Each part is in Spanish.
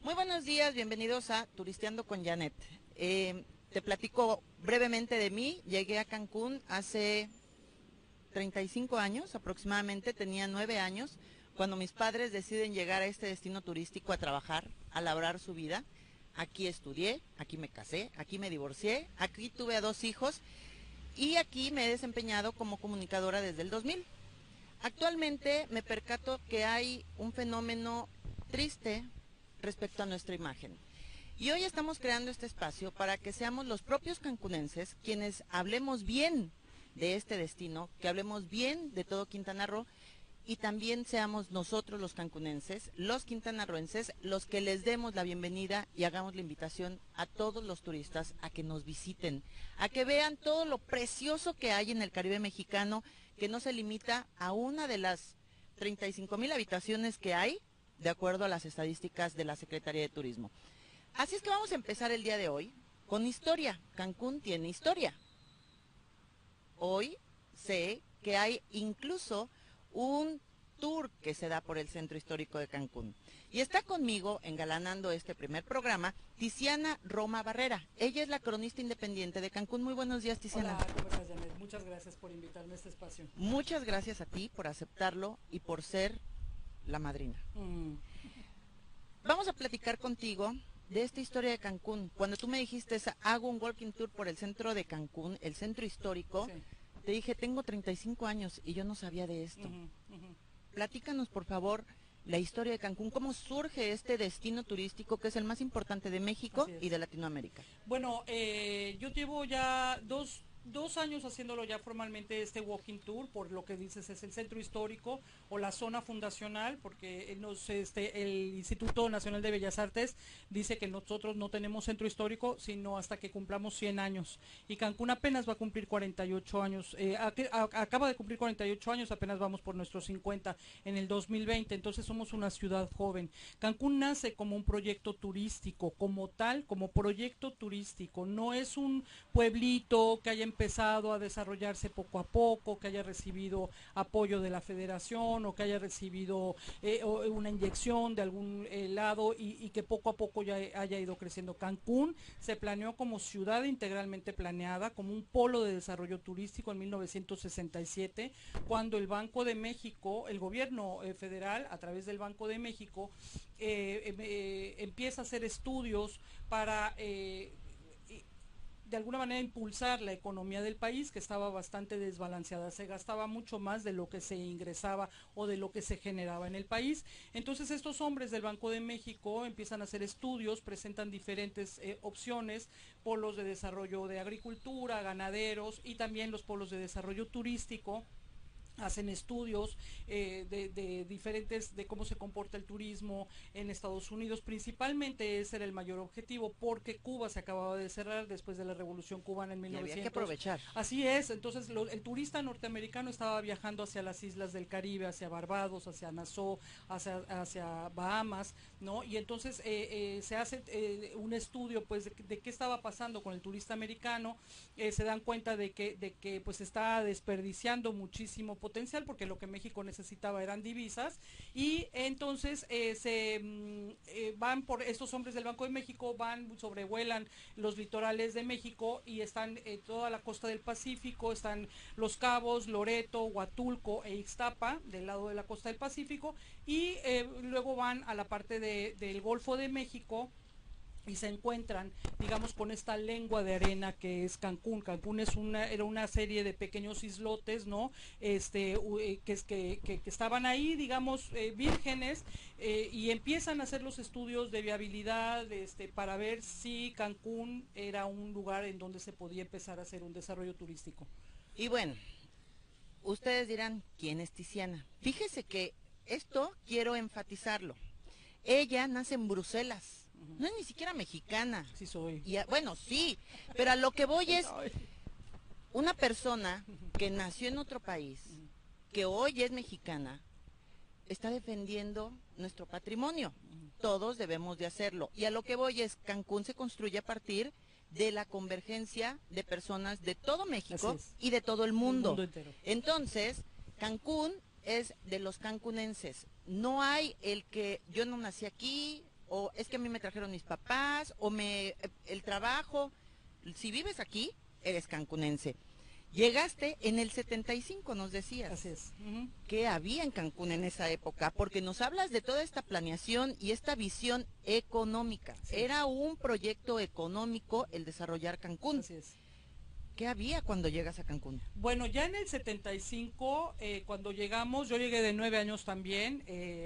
Muy buenos días, bienvenidos a Turisteando con Janet. Te platico brevemente de mí. Llegué a Cancún hace 35 años aproximadamente, tenía 9 años, cuando mis padres deciden llegar a este destino turístico a trabajar, a labrar su vida. Aquí estudié, aquí me casé, aquí me divorcié, aquí tuve a 2 hijos y aquí me he desempeñado como comunicadora desde el 2000. Actualmente me percato que hay un fenómeno triste respecto a nuestra imagen. Y hoy estamos creando este espacio para que seamos los propios cancunenses quienes hablemos bien de este destino, que hablemos bien de todo Quintana Roo y también seamos nosotros los cancunenses, los quintanarroenses, los que les demos la bienvenida y hagamos la invitación a todos los turistas a que nos visiten, a que vean todo lo precioso que hay en el Caribe mexicano, que no se limita a una de las 35,000 habitaciones que hay, de acuerdo a las estadísticas de la Secretaría de Turismo. Así es que vamos a empezar el día de hoy con historia. Cancún tiene historia. Hoy sé que hay incluso un tour que se da por el Centro Histórico de Cancún. Y está conmigo, engalanando este primer programa, Tiziana Roma Barrera. Ella es la cronista independiente de Cancún. Muy buenos días, Tiziana. Hola, ¿cómo estás, Janet? Muchas gracias por invitarme a este espacio. Muchas gracias a ti por aceptarlo y por ser la madrina. Vamos a platicar contigo de esta historia de Cancún. Cuando tú me dijiste, hago un walking tour por el centro de Cancún, el centro histórico, Sí. te dije, tengo 35 años y yo no sabía de esto. Platícanos, por favor, la historia de Cancún, cómo surge este destino turístico que es el más importante de México y de Latinoamérica. Bueno, yo llevo ya dos años haciéndolo ya formalmente este walking tour, por lo que dices es el centro histórico o la zona fundacional, porque el Instituto Nacional de Bellas Artes dice que nosotros no tenemos centro histórico sino hasta que cumplamos 100 años, y Cancún apenas va a cumplir 48 años, acaba de cumplir 48 años, apenas vamos por nuestros 50 en el 2020, entonces somos una ciudad joven. Cancún nace como un proyecto turístico, como tal, como proyecto turístico, no es un pueblito que haya empezado a desarrollarse poco a poco, que haya recibido apoyo de la federación o que haya recibido una inyección de algún lado y que poco a poco ya haya ido creciendo. Cancún se planeó como ciudad integralmente planeada, como un polo de desarrollo turístico en 1967, cuando el Banco de México, el gobierno federal, a través del Banco de México, empieza a hacer estudios para de alguna manera impulsar la economía del país, que estaba bastante desbalanceada, se gastaba mucho más de lo que se ingresaba o de lo que se generaba en el país. Entonces estos hombres del Banco de México empiezan a hacer estudios, presentan diferentes opciones, polos de desarrollo de agricultura, ganaderos y también los polos de desarrollo turístico. Hacen estudios de diferentes, de cómo se comporta el turismo en Estados Unidos. Principalmente ese era el mayor objetivo, porque Cuba se acababa de cerrar después de la Revolución Cubana en 1900. Y había que aprovechar. Así es, entonces el turista norteamericano estaba viajando hacia las islas del Caribe, hacia Barbados, hacia Nassau, hacia Bahamas, ¿no? Y entonces se hace un estudio pues de qué estaba pasando con el turista americano. Se dan cuenta de que pues está desperdiciando muchísimo potencial, porque lo que México necesitaba eran divisas, y entonces van por estos hombres del Banco de México, sobrevuelan los litorales de México y están toda la costa del Pacífico, están Los Cabos, Loreto, Huatulco e Ixtapa del lado de la costa del Pacífico, y luego van a la parte del Golfo de México y se encuentran, digamos, con esta lengua de arena que es Cancún. Cancún era una serie de pequeños islotes, ¿no? Que estaban ahí, digamos, vírgenes, y empiezan a hacer los estudios de viabilidad, para ver si Cancún era un lugar en donde se podía empezar a hacer un desarrollo turístico. Y bueno, ustedes dirán, ¿quién es Tiziana? Fíjese que esto quiero enfatizarlo. Ella nace en Bruselas. No es ni siquiera mexicana. Sí soy. Bueno, sí, pero a lo que voy es una persona que nació en otro país, que hoy es mexicana, está defendiendo nuestro patrimonio. Todos debemos de hacerlo. Y a lo que voy es, Cancún se construye a partir de la convergencia de personas de todo México y de todo el mundo. El mundo entero. Entonces, Cancún es de los cancunenses. No hay el que yo no nací aquí, o es que a mí me trajeron mis papás, o el trabajo. Si vives aquí, eres cancunense. Llegaste en el 75, nos decías. Así es. ¿Qué había en Cancún en esa época? Porque nos hablas de toda esta planeación y esta visión económica. Sí. Era un proyecto económico el desarrollar Cancún. Así es. ¿Qué había cuando llegas a Cancún? Bueno, ya en el 75, cuando llegamos, yo llegué de 9 años también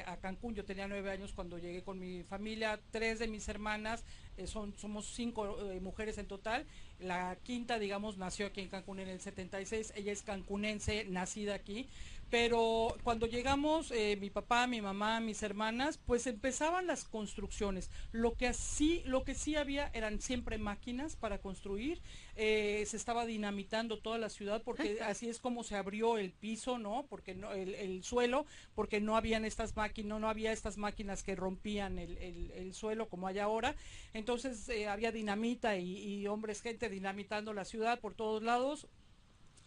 a Cancún. Yo tenía 9 años cuando llegué con mi familia. 3 de mis hermanas, somos 5 mujeres en total. La quinta, digamos, nació aquí en Cancún en el 76. Ella es cancunense, nacida aquí. Pero cuando llegamos, mi papá, mi mamá, mis hermanas, pues empezaban las construcciones. Lo que sí había eran siempre máquinas para construir. Se estaba dinamitando toda la ciudad porque así es como se abrió el piso, ¿no? Porque no, el suelo, porque no habían estas máquinas, no había estas máquinas que rompían el suelo como hay ahora. Entonces había dinamita y hombres, gente dinamitando la ciudad por todos lados.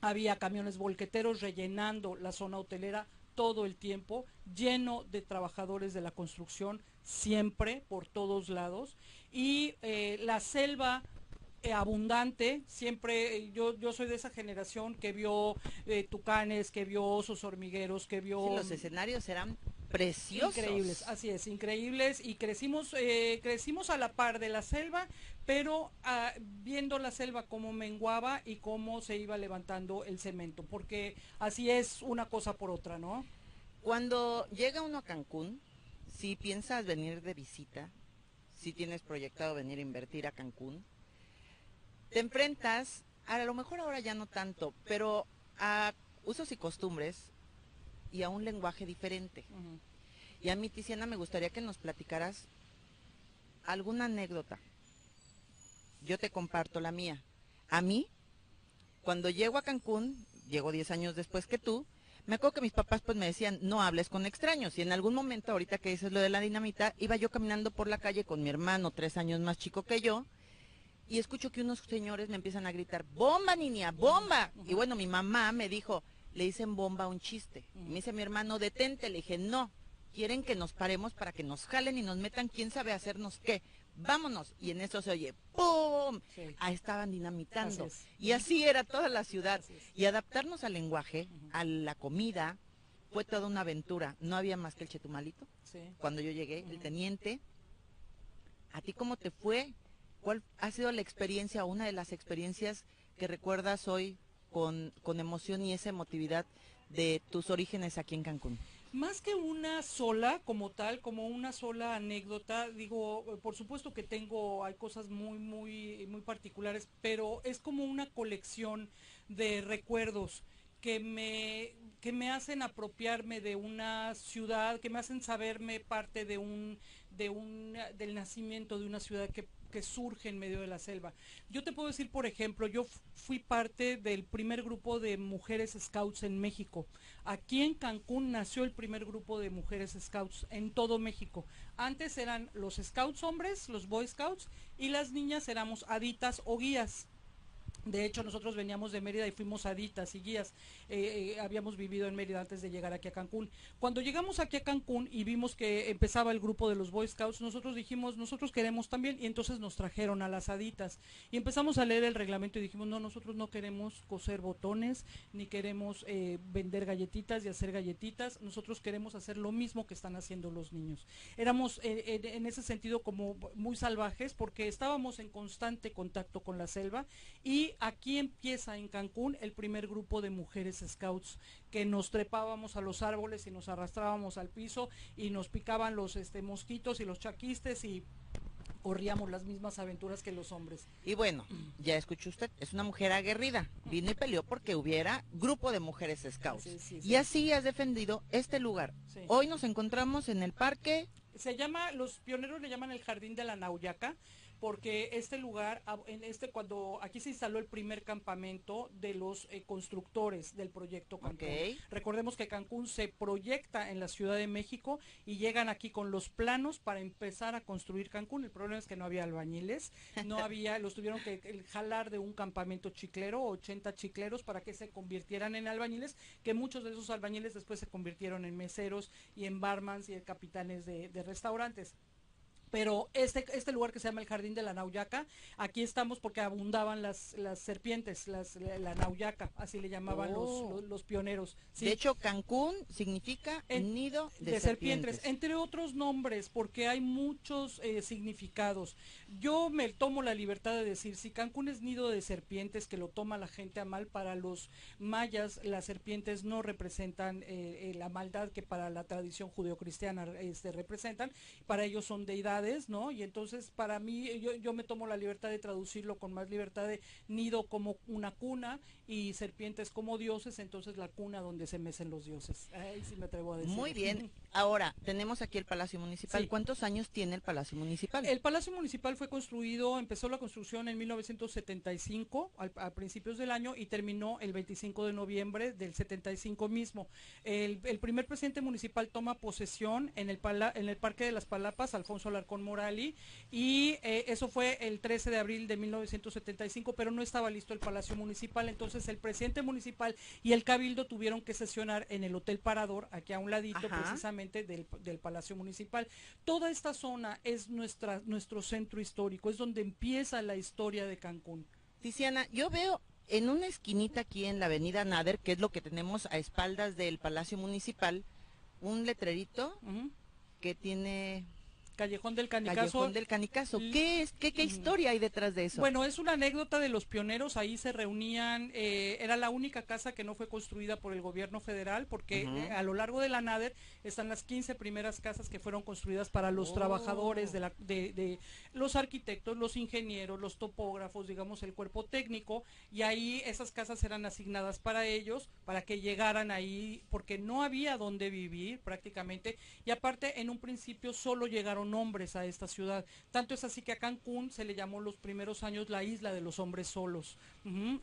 Había camiones volqueteros rellenando la zona hotelera todo el tiempo, lleno de trabajadores de la construcción, siempre, por todos lados. Y la selva abundante, siempre, yo soy de esa generación que vio tucanes, que vio osos hormigueros, que vio... Sí, los escenarios eran preciosos. Increíbles, así es, increíbles, y crecimos a la par de la selva, pero viendo la selva cómo menguaba y cómo se iba levantando el cemento, porque así es una cosa por otra, ¿no? Cuando llega uno a Cancún, si piensas venir de visita, si tienes proyectado venir a invertir a Cancún, te enfrentas, a lo mejor ahora ya no tanto, pero a usos y costumbres y a un lenguaje diferente. Y a mí, Tiziana, me gustaría que nos platicaras alguna anécdota. Yo te comparto la mía. A mí, cuando llego a Cancún, llego 10 años después que tú, me acuerdo que mis papás pues me decían, no hables con extraños. Y en algún momento, ahorita que dices lo de la dinamita, iba yo caminando por la calle con mi hermano, 3 años más chico que yo, y escucho que unos señores me empiezan a gritar, ¡bomba, niña, bomba! Y bueno, mi mamá me dijo, le dicen bomba a un chiste. Y me dice mi hermano, detente. Le dije, no, quieren que nos paremos para que nos jalen y nos metan, quién sabe hacernos qué. Vámonos. Y en eso se oye, ¡pum! Sí. Ahí estaban dinamitando. Así es. Y así era toda la ciudad. Así es. Y adaptarnos al lenguaje, a la comida, fue toda una aventura. No había más que el chetumalito. Sí. Cuando yo llegué, el teniente. ¿A ti cómo te fue? ¿Cuál ha sido la experiencia, una de las experiencias que recuerdas hoy con emoción y esa emotividad de tus orígenes aquí en Cancún? Más que una sola como tal, como una sola anécdota, digo, por supuesto que hay cosas muy particulares, pero es como una colección de recuerdos que me hacen apropiarme de una ciudad, que me hacen saberme parte del nacimiento de una ciudad que surge en medio de la selva. Yo te puedo decir, por ejemplo, yo fui parte del primer grupo de mujeres scouts en México. Aquí en Cancún nació el primer grupo de mujeres scouts en todo México. Antes eran los scouts hombres, los boy scouts, y las niñas éramos aditas o guías. De hecho, nosotros veníamos de Mérida y fuimos aditas y guías. Habíamos vivido en Mérida antes de llegar aquí a Cancún. Cuando llegamos aquí a Cancún y vimos que empezaba el grupo de los Boy Scouts, nosotros dijimos, nosotros queremos también, y entonces nos trajeron a las aditas. Y empezamos a leer el reglamento y dijimos, no, nosotros no queremos coser botones, ni queremos vender galletitas y hacer galletitas, nosotros queremos hacer lo mismo que están haciendo los niños. Éramos en ese sentido como muy salvajes, porque estábamos en constante contacto con la selva, y aquí empieza en Cancún el primer grupo de mujeres scouts, que nos trepábamos a los árboles y nos arrastrábamos al piso y nos picaban los mosquitos y los chaquistes y corríamos las mismas aventuras que los hombres. Y bueno, ya escuchó usted, es una mujer aguerrida, vino y peleó porque hubiera grupo de mujeres scouts. Sí. Y así has defendido este lugar. Sí. Hoy nos encontramos en el parque. Los pioneros le llaman el Jardín de la Nauyaca, porque este lugar, cuando aquí se instaló el primer campamento de los constructores del proyecto Cancún. Okay. Recordemos que Cancún se proyecta en la Ciudad de México y llegan aquí con los planos para empezar a construir Cancún. El problema es que no había albañiles, los tuvieron que jalar de un campamento chiclero, 80 chicleros, para que se convirtieran en albañiles, que muchos de esos albañiles después se convirtieron en meseros y en barmans y en capitanes de restaurantes. Pero este lugar que se llama el Jardín de la Nauyaca, aquí estamos porque abundaban las serpientes, la Nauyaca, así le llamaban los pioneros. ¿Sí? De hecho, Cancún significa nido de serpientes, entre otros nombres, porque hay muchos significados. Yo me tomo la libertad de decir, si Cancún es nido de serpientes, que lo toma la gente a mal, para los mayas las serpientes no representan la maldad que para la tradición judeocristiana representan, para ellos son deidades, ¿no? Y entonces para mí, yo me tomo la libertad de traducirlo con más libertad, de nido como una cuna y serpientes como dioses, entonces la cuna donde se mecen los dioses. Ahí sí me atrevo a decir. Muy bien. Ahora, tenemos aquí el Palacio Municipal. Sí. ¿Cuántos años tiene el Palacio Municipal? El Palacio Municipal fue construido, empezó la construcción en 1975, a principios del año, y terminó el 25 de noviembre del 75 mismo. El primer presidente municipal toma posesión en el Parque de las Palapas, Alfonso Alarcón Morali, y eso fue el 13 de abril de 1975, pero no estaba listo el Palacio Municipal, entonces el presidente municipal y el Cabildo tuvieron que sesionar en el Hotel Parador, aquí a un ladito, precisamente del Palacio Municipal. Toda esta zona es nuestro centro histórico, es donde empieza la historia de Cancún. Tiziana, yo veo en una esquinita aquí en la avenida Nader, que es lo que tenemos a espaldas del Palacio Municipal, un letrerito que tiene... Callejón del Canicazo. Callejón del Canicazo. ¿Qué es? ¿Qué historia hay detrás de eso? Bueno, es una anécdota de los pioneros. Ahí se reunían, era la única casa que no fue construida por el gobierno federal, porque a lo largo de la Nader están las 15 primeras casas que fueron construidas para los trabajadores, de los arquitectos, los ingenieros, los topógrafos, digamos el cuerpo técnico, y ahí esas casas eran asignadas para ellos, para que llegaran ahí, porque no había donde vivir prácticamente, y aparte en un principio solo llegaron hombres a esta ciudad. Tanto es así que a Cancún se le llamó los primeros años la isla de los hombres solos.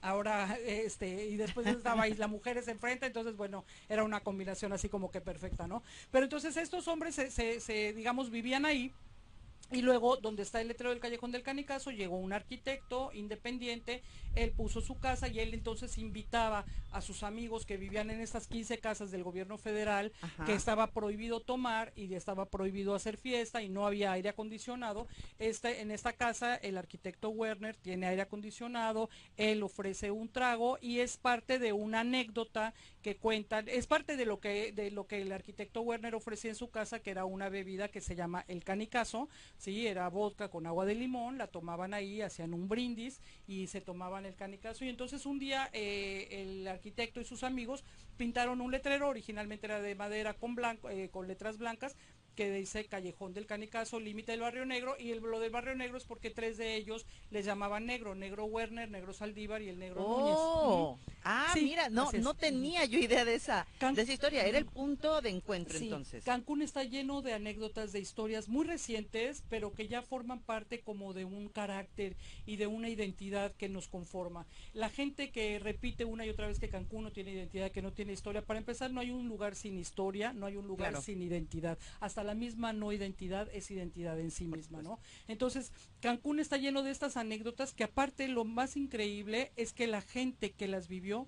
Ahora, y después estaba Isla Mujeres enfrente, entonces bueno, era una combinación así como que perfecta, ¿no? Pero entonces estos hombres digamos, vivían ahí. Y luego, donde está el letrero del Callejón del Canicazo, llegó un arquitecto independiente, él puso su casa y él entonces invitaba a sus amigos que vivían en estas 15 casas del gobierno federal, que estaba prohibido tomar y estaba prohibido hacer fiesta y no había aire acondicionado. En esta casa el arquitecto Werner tiene aire acondicionado, él ofrece un trago y es parte de una anécdota que cuentan, es parte de lo que el arquitecto Werner ofrecía en su casa, que era una bebida que se llama el canicazo. Sí, era vodka con agua de limón, la tomaban ahí, hacían un brindis y se tomaban el canicazo. Y entonces un día el arquitecto y sus amigos pintaron un letrero, originalmente era de madera con letras blancas, que dice Callejón del Canicazo, límite del Barrio Negro, y lo del Barrio Negro es porque 3 de ellos les llamaban Negro Werner, Negro Saldívar y el Negro Núñez. Sí, mira, no tenía yo idea de esa historia, era el punto de encuentro entonces. Cancún está lleno de anécdotas, de historias muy recientes, pero que ya forman parte como de un carácter y de una identidad que nos conforma. La gente que repite una y otra vez que Cancún no tiene identidad, que no tiene historia, para empezar no hay un lugar sin historia, no hay un lugar sin identidad, hasta la misma no identidad es identidad en sí misma, ¿no? Entonces, Cancún está lleno de estas anécdotas que aparte lo más increíble es que la gente que las vivió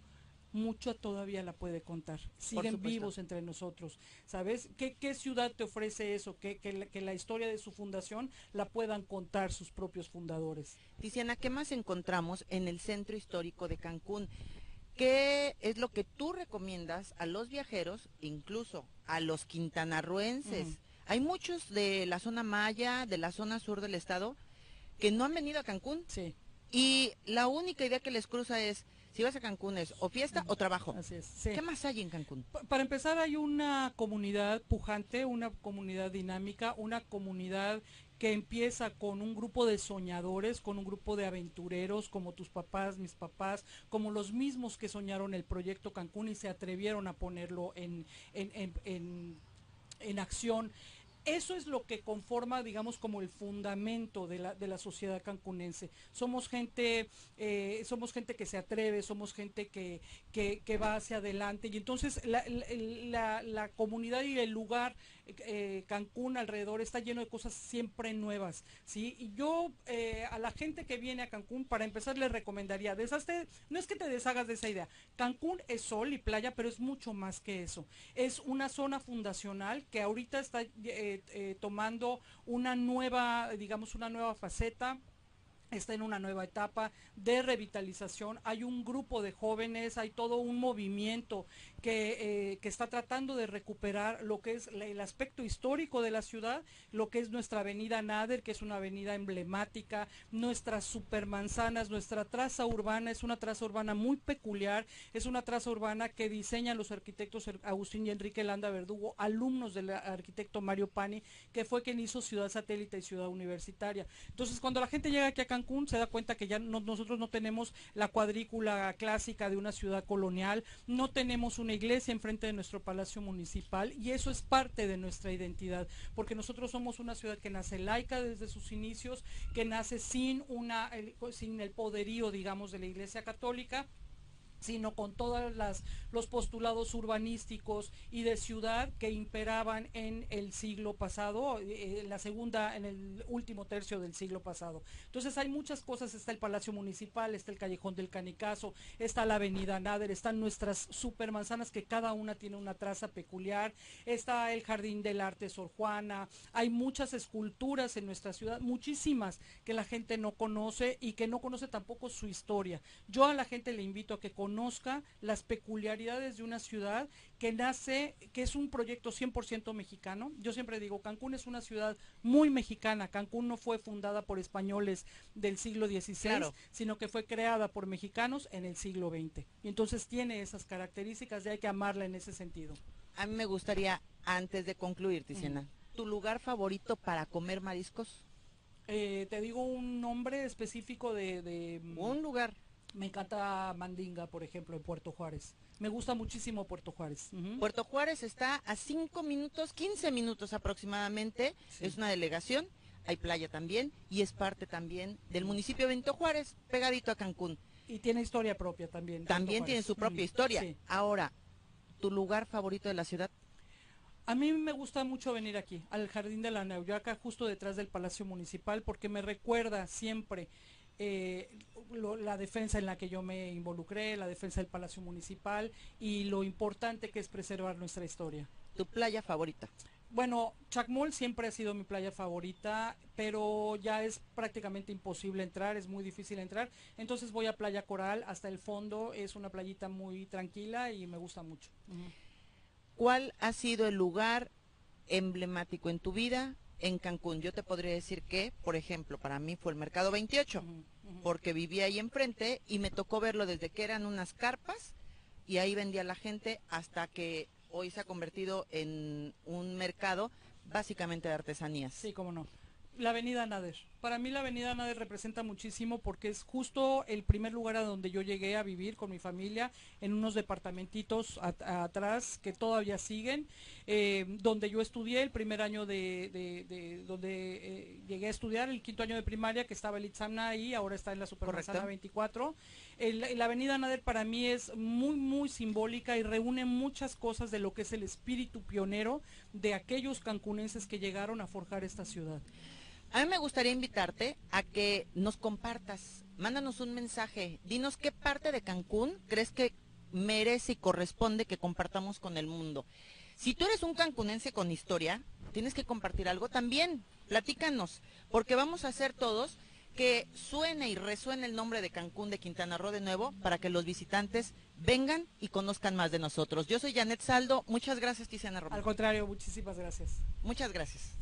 mucho todavía la puede contar, siguen vivos entre nosotros, ¿sabes? ¿Qué ciudad te ofrece eso? Que la historia de su fundación la puedan contar sus propios fundadores. Tiziana, ¿qué más encontramos en el centro histórico de Cancún? ¿Qué es lo que tú recomiendas a los viajeros, incluso a los quintanarroenses? Hay muchos de la zona maya, de la zona sur del estado, que no han venido a Cancún. Sí. Y la única idea que les cruza es, si vas a Cancún es o fiesta o trabajo. Así es. Sí. ¿Qué más hay en Cancún? Para empezar, hay una comunidad pujante, una comunidad dinámica, una comunidad que empieza con un grupo de soñadores, con un grupo de aventureros, como tus papás, mis papás, como los mismos que soñaron el proyecto Cancún y se atrevieron a ponerlo en acción. Eso es lo que conforma, digamos, como el fundamento de la sociedad cancunense. Somos gente que se atreve, somos gente que va hacia adelante, y entonces la comunidad y el lugar Cancún alrededor está lleno de cosas siempre nuevas, ¿sí? Y yo a la gente que viene a Cancún, para empezar, les recomendaría, no es que te deshagas de esa idea. Cancún es sol y playa, pero es mucho más que eso. Es una zona fundacional que ahorita está tomando una nueva, digamos, una nueva faceta. Está en una nueva etapa de revitalización. Hay un grupo de jóvenes, hay todo un movimiento que está tratando de recuperar lo que es el aspecto histórico de la ciudad, lo que es nuestra avenida Nader, que es una avenida emblemática, nuestras supermanzanas, nuestra traza urbana, es una traza urbana muy peculiar, es una traza urbana que diseñan los arquitectos Agustín y Enrique Landa Verdugo, alumnos del arquitecto Mario Pani, que fue quien hizo Ciudad Satélite y Ciudad Universitaria. Entonces, cuando la gente llega aquí a Cancún, se da cuenta que ya nosotros no tenemos la cuadrícula clásica de una ciudad colonial, no tenemos una iglesia enfrente de nuestro palacio municipal, y eso es parte de nuestra identidad, porque nosotros somos una ciudad que nace laica desde sus inicios, que nace sin el poderío, digamos, de la Iglesia Católica, sino con todos los postulados urbanísticos y de ciudad que imperaban en el siglo pasado, en el último tercio del siglo pasado. Entonces hay muchas cosas, está el Palacio Municipal, está el Callejón del Canicazo, está la Avenida Nader, están nuestras supermanzanas que cada una tiene una traza peculiar, está el Jardín del Arte Sor Juana, hay muchas esculturas en nuestra ciudad, muchísimas que la gente no conoce y que no conoce tampoco su historia. Yo a la gente le invito a que conozca las peculiaridades de una ciudad que es un proyecto 100% mexicano. Yo siempre digo, Cancún es una ciudad muy mexicana. Cancún no fue fundada por españoles del siglo XVI, claro, sino que fue creada por mexicanos en el siglo XX. Y entonces tiene esas características y hay que amarla en ese sentido. A mí me gustaría, antes de concluir, Tiziana, ¿tu lugar favorito para comer mariscos? Te digo un nombre específico un lugar. Me encanta Mandinga, por ejemplo, en Puerto Juárez. Me gusta muchísimo Puerto Juárez. Puerto Juárez está a 5 minutos, 15 minutos aproximadamente. Sí. Es una delegación, hay playa también y es parte también del municipio de Benito Juárez, pegadito a Cancún. Y tiene historia propia también. También tiene su propia historia. Sí. Ahora, ¿tu lugar favorito de la ciudad? A mí me gusta mucho venir aquí, al Jardín de la Neuyaca, justo detrás del Palacio Municipal, porque me recuerda siempre la defensa en la que yo me involucré, la defensa del Palacio Municipal y lo importante que es preservar nuestra historia. ¿Tu playa favorita? Bueno, Chacmol siempre ha sido mi playa favorita, pero ya es prácticamente imposible entrar, es muy difícil entrar, entonces voy a Playa Coral hasta el fondo, es una playita muy tranquila y me gusta mucho. ¿Cuál ha sido el lugar emblemático en tu vida en Cancún? Yo te podría decir que, por ejemplo, para mí fue el Mercado 28, porque vivía ahí enfrente y me tocó verlo desde que eran unas carpas y ahí vendía la gente hasta que hoy se ha convertido en un mercado básicamente de artesanías. Sí, cómo no. La Avenida Nader. Para mí la Avenida Nader representa muchísimo porque es justo el primer lugar a donde yo llegué a vivir con mi familia, en unos departamentitos atrás que todavía siguen, donde yo estudié el primer año donde llegué a estudiar, el quinto año de primaria, que estaba el Itzamna ahí, ahora está en la Supermanzana 24. La Avenida Nader para mí es muy, muy simbólica y reúne muchas cosas de lo que es el espíritu pionero de aquellos cancunenses que llegaron a forjar esta ciudad. A mí me gustaría invitarte a que nos compartas, mándanos un mensaje, dinos qué parte de Cancún crees que merece y corresponde que compartamos con el mundo. Si tú eres un cancunense con historia, tienes que compartir algo también, platícanos, porque vamos a hacer todos que suene y resuene el nombre de Cancún de Quintana Roo de nuevo para que los visitantes vengan y conozcan más de nosotros. Yo soy Janet Saldo, muchas gracias, Tiziana Romero. Al contrario, muchísimas gracias. Muchas gracias.